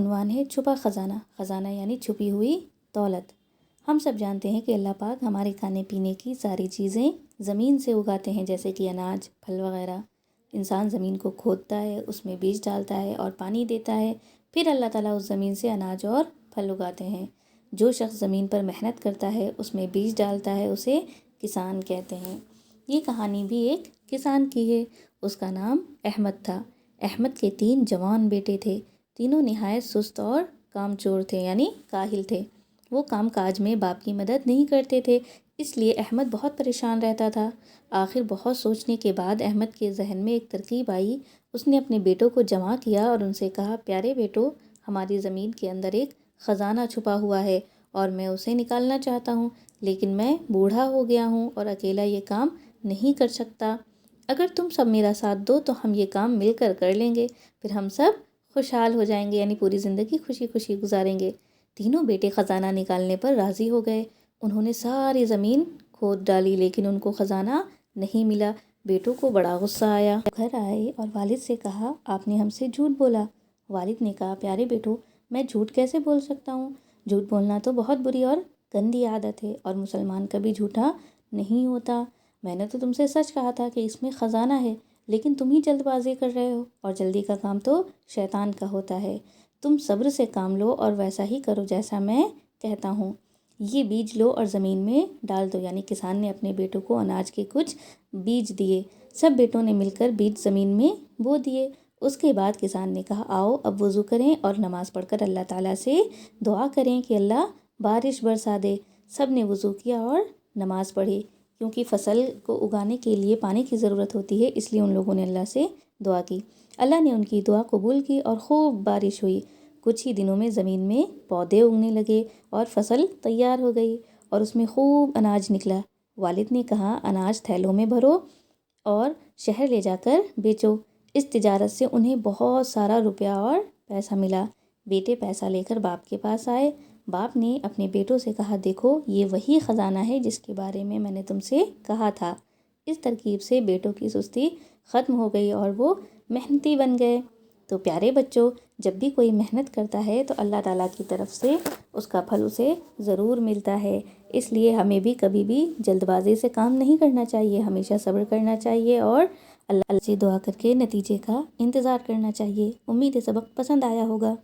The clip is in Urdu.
عنوان ہے چھپا خزانہ۔ خزانہ یعنی چھپی ہوئی دولت۔ ہم سب جانتے ہیں کہ اللہ پاک ہمارے کھانے پینے کی ساری چیزیں زمین سے اگاتے ہیں، جیسے کہ اناج، پھل وغیرہ۔ انسان زمین کو کھودتا ہے، اس میں بیج ڈالتا ہے اور پانی دیتا ہے، پھر اللہ تعالیٰ اس زمین سے اناج اور پھل اگاتے ہیں۔ جو شخص زمین پر محنت کرتا ہے، اس میں بیج ڈالتا ہے، اسے کسان کہتے ہیں۔ یہ کہانی بھی ایک کسان کی ہے، اس کا نام احمد تھا۔ احمد کے 3 جوان بیٹے تھے، تینوں نہایت سست اور کام چور تھے، یعنی کاہل تھے۔ وہ کام کاج میں باپ کی مدد نہیں کرتے تھے، اس لیے احمد بہت پریشان رہتا تھا۔ آخر بہت سوچنے کے بعد احمد کے ذہن میں ایک ترکیب آئی۔ اس نے اپنے بیٹوں کو جمع کیا اور ان سے کہا، پیارے بیٹو، ہماری زمین کے اندر ایک خزانہ چھپا ہوا ہے اور میں اسے نکالنا چاہتا ہوں، لیکن میں بوڑھا ہو گیا ہوں اور اکیلا یہ کام نہیں کر سکتا۔ اگر تم سب میرا ساتھ دو تو ہم یہ کام مل کر لیں گے، پھر ہم سب خوشحال ہو جائیں گے، یعنی پوری زندگی خوشی خوشی گزاریں گے۔ تینوں بیٹے خزانہ نکالنے پر راضی ہو گئے۔ انہوں نے ساری زمین کھود ڈالی، لیکن ان کو خزانہ نہیں ملا۔ بیٹوں کو بڑا غصہ آیا۔ گھر آئے اور والد سے کہا، آپ نے ہم سے جھوٹ بولا۔ والد نے کہا، پیارے بیٹو، میں جھوٹ کیسے بول سکتا ہوں؟ جھوٹ بولنا تو بہت بری اور گندی عادت ہے، اور مسلمان کبھی جھوٹا نہیں ہوتا۔ میں نے تو تم سے سچ کہا تھا کہ اس میں خزانہ ہے، لیکن تم ہی جلد بازی کر رہے ہو، اور جلدی کا کام تو شیطان کا ہوتا ہے۔ تم صبر سے کام لو اور ویسا ہی کرو جیسا میں کہتا ہوں۔ یہ بیج لو اور زمین میں ڈال دو، یعنی کسان نے اپنے بیٹوں کو اناج کے کچھ بیج دیے۔ سب بیٹوں نے مل کر بیج زمین میں بو دیے۔ اس کے بعد کسان نے کہا، آؤ اب وضو کریں اور نماز پڑھ کر اللہ تعالیٰ سے دعا کریں کہ اللہ بارش برسا دے۔ سب نے وضو کیا اور نماز پڑھی۔ کیونکہ فصل کو اگانے کے لیے پانی کی ضرورت ہوتی ہے، اس لیے ان لوگوں نے اللہ سے دعا کی۔ اللہ نے ان کی دعا قبول کی اور خوب بارش ہوئی۔ کچھ ہی دنوں میں زمین میں پودے اگنے لگے اور فصل تیار ہو گئی اور اس میں خوب اناج نکلا۔ والد نے کہا، اناج تھیلوں میں بھرو اور شہر لے جا کر بیچو۔ اس تجارت سے انہیں بہت سارا روپیہ اور پیسہ ملا۔ بیٹے پیسہ لے کر باپ کے پاس آئے۔ باپ نے اپنے بیٹوں سے کہا، دیکھو یہ وہی خزانہ ہے جس کے بارے میں نے تم سے کہا تھا۔ اس ترکیب سے بیٹوں کی سستی ختم ہو گئی اور وہ محنتی بن گئے۔ تو پیارے بچوں، جب بھی کوئی محنت کرتا ہے تو اللہ تعالیٰ کی طرف سے اس کا پھل اسے ضرور ملتا ہے۔ اس لیے ہمیں بھی کبھی بھی جلد بازی سے کام نہیں کرنا چاہیے، ہمیشہ صبر کرنا چاہیے اور اللہ سے دعا کر کے نتیجے کا انتظار کرنا چاہیے۔ امید ہے سبق پسند آیا ہوگا۔